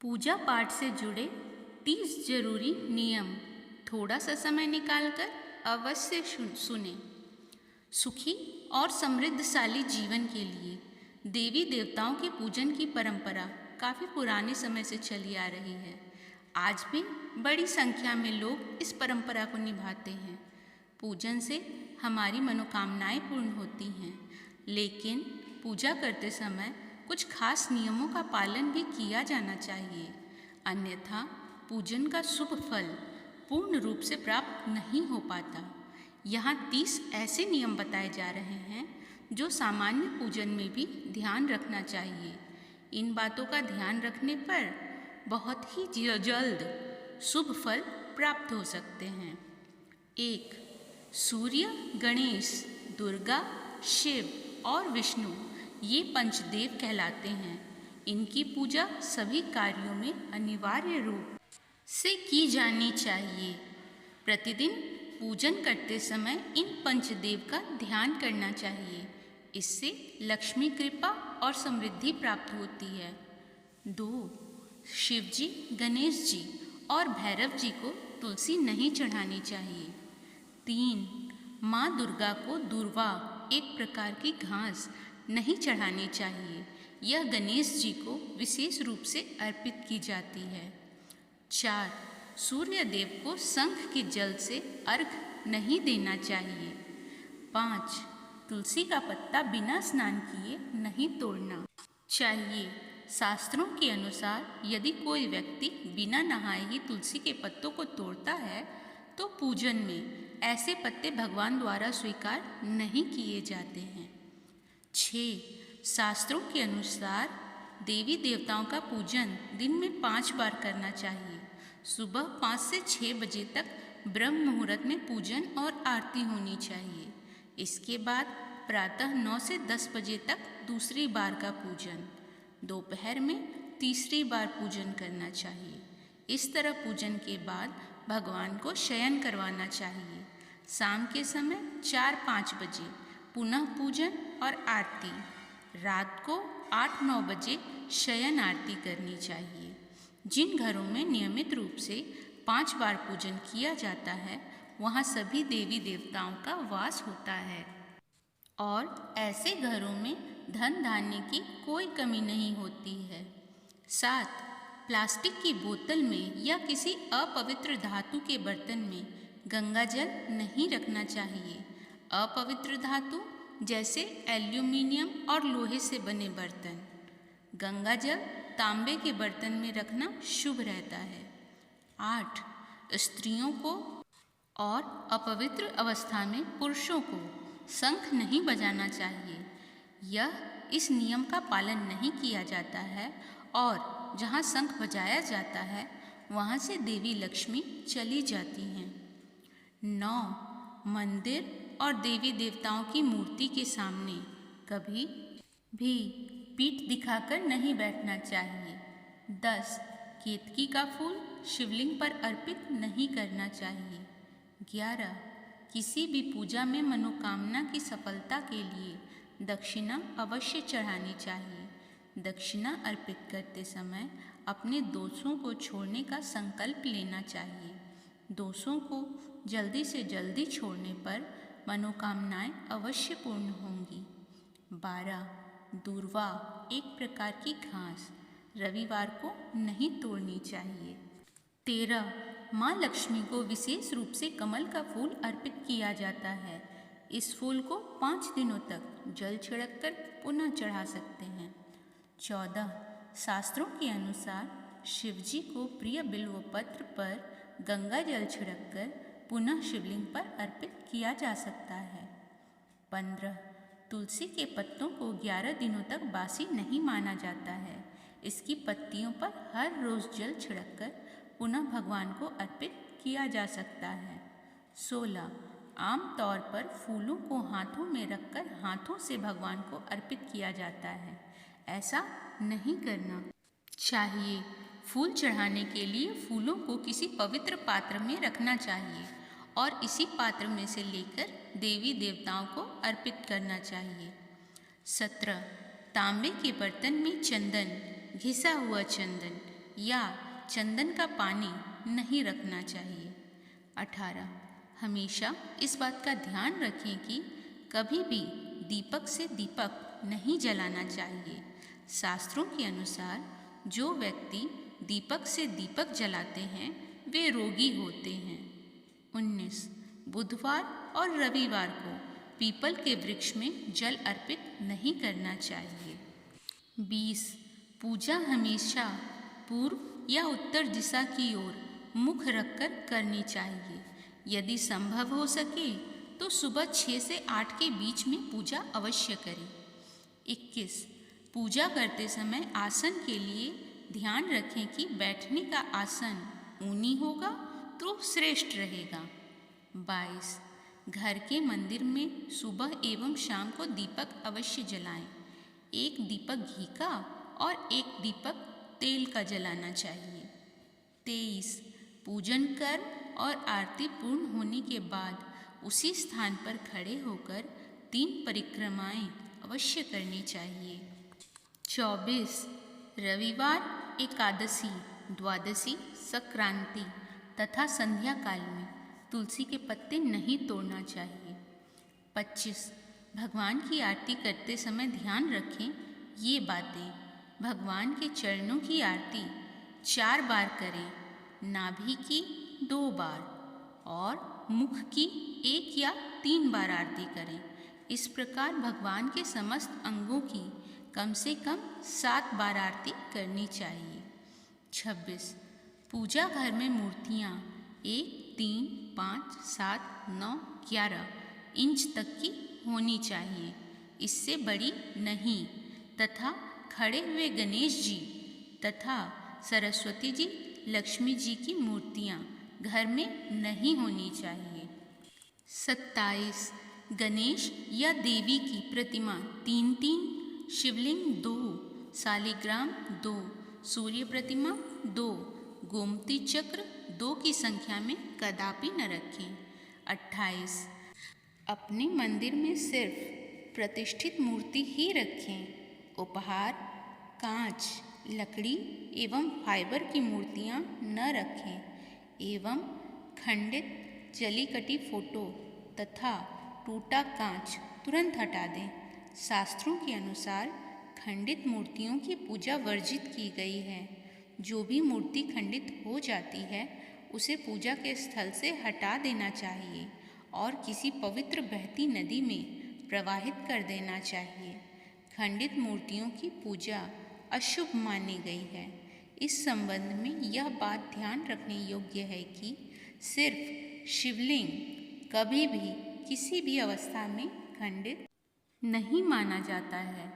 पूजा पाठ से जुड़े 30 जरूरी नियम थोड़ा सा समय निकालकर अवश्य सुने। सुखी और समृद्धशाली जीवन के लिए देवी देवताओं के पूजन की परंपरा काफ़ी पुराने समय से चली आ रही है। आज भी बड़ी संख्या में लोग इस परंपरा को निभाते हैं। पूजन से हमारी मनोकामनाएं पूर्ण होती हैं, लेकिन पूजा करते समय कुछ खास नियमों का पालन भी किया जाना चाहिए, अन्यथा पूजन का शुभ फल पूर्ण रूप से प्राप्त नहीं हो पाता। यहाँ 30 ऐसे नियम बताए जा रहे हैं जो सामान्य पूजन में भी ध्यान रखना चाहिए। इन बातों का ध्यान रखने पर बहुत ही जल्द शुभ फल प्राप्त हो सकते हैं। 1. सूर्य, गणेश, दुर्गा, शिव और विष्णु ये पंचदेव कहलाते हैं। इनकी पूजा सभी कार्यों में अनिवार्य रूप से की जानी चाहिए। प्रतिदिन पूजन करते समय इन पंचदेव का ध्यान करना चाहिए। इससे लक्ष्मी कृपा और समृद्धि प्राप्त होती है। 2. शिव जी, गणेश जी और भैरव जी को तुलसी नहीं चढ़ानी चाहिए। 3. माँ दुर्गा को दूर्वा एक प्रकार की घास नहीं चढ़ानी चाहिए। यह गणेश जी को विशेष रूप से अर्पित की जाती है। 4. सूर्य देव को शंख के जल से अर्घ्य नहीं देना चाहिए। 5. तुलसी का पत्ता बिना स्नान किए नहीं तोड़ना चाहिए। शास्त्रों के अनुसार यदि कोई व्यक्ति बिना नहाए ही तुलसी के पत्तों को तोड़ता है तो पूजन में ऐसे पत्ते भगवान द्वारा स्वीकार नहीं किए जाते हैं। 6. शास्त्रों के अनुसार देवी देवताओं का पूजन दिन में 5 बार करना चाहिए। सुबह 5 से 6 बजे तक ब्रह्म मुहूर्त में पूजन और आरती होनी चाहिए। इसके बाद प्रातः 9 से 10 बजे तक दूसरी बार का पूजन, दोपहर में तीसरी बार पूजन करना चाहिए। इस तरह पूजन के बाद भगवान को शयन करवाना चाहिए। शाम के समय 4-5 बजे पुनः पूजन और आरती। रात को 8-9 बजे शयन आरती करनी चाहिए। जिन घरों में नियमित रूप से 5 बार पूजन किया जाता है वहाँ सभी देवी देवताओं का वास होता है और ऐसे घरों में धन धान्य की कोई कमी नहीं होती है। 7. प्लास्टिक की बोतल में या किसी अपवित्र धातु के बर्तन में गंगा जल नहीं रखना चाहिए। अपवित्र धातु जैसे एल्यूमीनियम और लोहे से बने बर्तन, गंगा जल तांबे के बर्तन में रखना शुभ रहता है। 8. स्त्रियों को और अपवित्र अवस्था में पुरुषों को शंख नहीं बजाना चाहिए। यह इस नियम का पालन नहीं किया जाता है और जहाँ शंख बजाया जाता है वहाँ से देवी लक्ष्मी चली जाती हैं। 9. मंदिर और देवी देवताओं की मूर्ति के सामने कभी भी पीठ दिखाकर नहीं बैठना चाहिए। 10. केतकी का फूल शिवलिंग पर अर्पित नहीं करना चाहिए। 11. किसी भी पूजा में मनोकामना की सफलता के लिए दक्षिणा अवश्य चढ़ानी चाहिए। दक्षिणा अर्पित करते समय अपने दोषों को छोड़ने का संकल्प लेना चाहिए। दोषों को जल्दी से जल्दी छोड़ने पर मनोकामनाएं अवश्य पूर्ण होंगी। 12. दूर्वा एक प्रकार की घास रविवार को नहीं तोड़नी चाहिए। 13. माँ लक्ष्मी को विशेष रूप से कमल का फूल अर्पित किया जाता है। इस फूल को 5 दिनों तक जल छिड़ककर पुनः चढ़ा सकते हैं। 14. शास्त्रों के अनुसार शिवजी को प्रिय बिल्व पत्र पर गंगा जल छिड़ककर पुनः शिवलिंग पर अर्पित किया जा सकता है। 15. तुलसी के पत्तों को 11 दिनों तक बासी नहीं माना जाता है। इसकी पत्तियों पर हर रोज जल छिड़ककर पुनः भगवान को अर्पित किया जा सकता है। 16. आम तौर पर फूलों को हाथों में रखकर हाथों से भगवान को अर्पित किया जाता है। ऐसा नहीं करना चाहिए। फूल चढ़ाने के लिए फूलों को किसी पवित्र पात्र में रखना चाहिए और इसी पात्र में से लेकर देवी देवताओं को अर्पित करना चाहिए। 17. तांबे के बर्तन में चंदन, घिसा हुआ चंदन या चंदन का पानी नहीं रखना चाहिए। 18. हमेशा इस बात का ध्यान रखें कि कभी भी दीपक से दीपक नहीं जलाना चाहिए। शास्त्रों के अनुसार जो व्यक्ति दीपक से दीपक जलाते हैं वे रोगी होते हैं। 19. बुधवार और रविवार को पीपल के वृक्ष में जल अर्पित नहीं करना चाहिए। 20. पूजा हमेशा पूर्व या उत्तर दिशा की ओर मुख रखकर करनी चाहिए। यदि संभव हो सके तो सुबह 6 से 8 के बीच में पूजा अवश्य करें। 21. पूजा करते समय आसन के लिए ध्यान रखें कि बैठने का आसन ऊनी होगा तो श्रेष्ठ रहेगा। 22. घर के मंदिर में सुबह एवं शाम को दीपक अवश्य जलाएं। एक दीपक घी का और एक दीपक तेल का जलाना चाहिए। 23. पूजन कर्म और आरती पूर्ण होने के बाद उसी स्थान पर खड़े होकर 3 परिक्रमाएं अवश्य करनी चाहिए। 24. रविवार, एकादशी, द्वादशी, संक्रांति तथा संध्या काल में तुलसी के पत्ते नहीं तोड़ना चाहिए। 25. भगवान की आरती करते समय ध्यान रखें ये बातें। भगवान के चरणों की आरती 4 बार करें, नाभि की 2 बार और मुख की 1 या 3 बार आरती करें। इस प्रकार भगवान के समस्त अंगों की कम से कम 7 बार आरती करनी चाहिए। 26. पूजा घर में मूर्तियाँ 1, 3, 5, 7, 9, 11 इंच तक की होनी चाहिए, इससे बड़ी नहीं, तथा खड़े हुए गणेश जी तथा सरस्वती जी, लक्ष्मी जी की मूर्तियाँ घर में नहीं होनी चाहिए। 27. गणेश या देवी की प्रतिमा 3-3, शिवलिंग 2, शालिग्राम 2, सूर्य प्रतिमा 2, गोमती चक्र 2 की संख्या में कदापि न रखें। 28. अपने मंदिर में सिर्फ प्रतिष्ठित मूर्ति ही रखें। उपहार, कांच, लकड़ी एवं फाइबर की मूर्तियां न रखें एवं खंडित जली कटी फोटो तथा टूटा कांच तुरंत हटा दें। शास्त्रों के अनुसार खंडित मूर्तियों की पूजा वर्जित की गई है। जो भी मूर्ति खंडित हो जाती है उसे पूजा के स्थल से हटा देना चाहिए और किसी पवित्र बहती नदी में प्रवाहित कर देना चाहिए। खंडित मूर्तियों की पूजा अशुभ मानी गई है। इस संबंध में यह बात ध्यान रखने योग्य है कि सिर्फ शिवलिंग कभी भी किसी भी अवस्था में खंडित नहीं माना जाता है।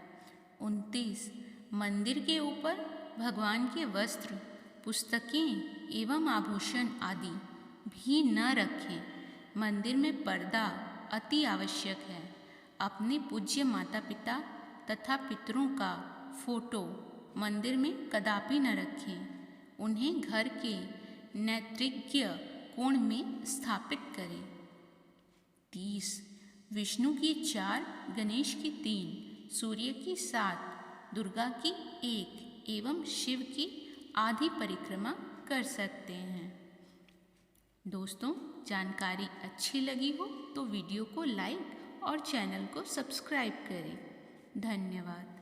29. मंदिर के ऊपर भगवान के वस्त्र, पुस्तकें एवं आभूषण आदि भी न रखें। मंदिर में पर्दा अति आवश्यक है। अपने पूज्य माता पिता तथा पितरों का फोटो मंदिर में कदापि न रखें। उन्हें घर के नैर्ऋत्य कोण में स्थापित करें। 30. विष्णु की 4, गणेश की 3, सूर्य की 7, दुर्गा की 1 एवं शिव की आधी परिक्रमा कर सकते हैं। दोस्तों, जानकारी अच्छी लगी हो तो वीडियो को लाइक और चैनल को सब्सक्राइब करें। धन्यवाद।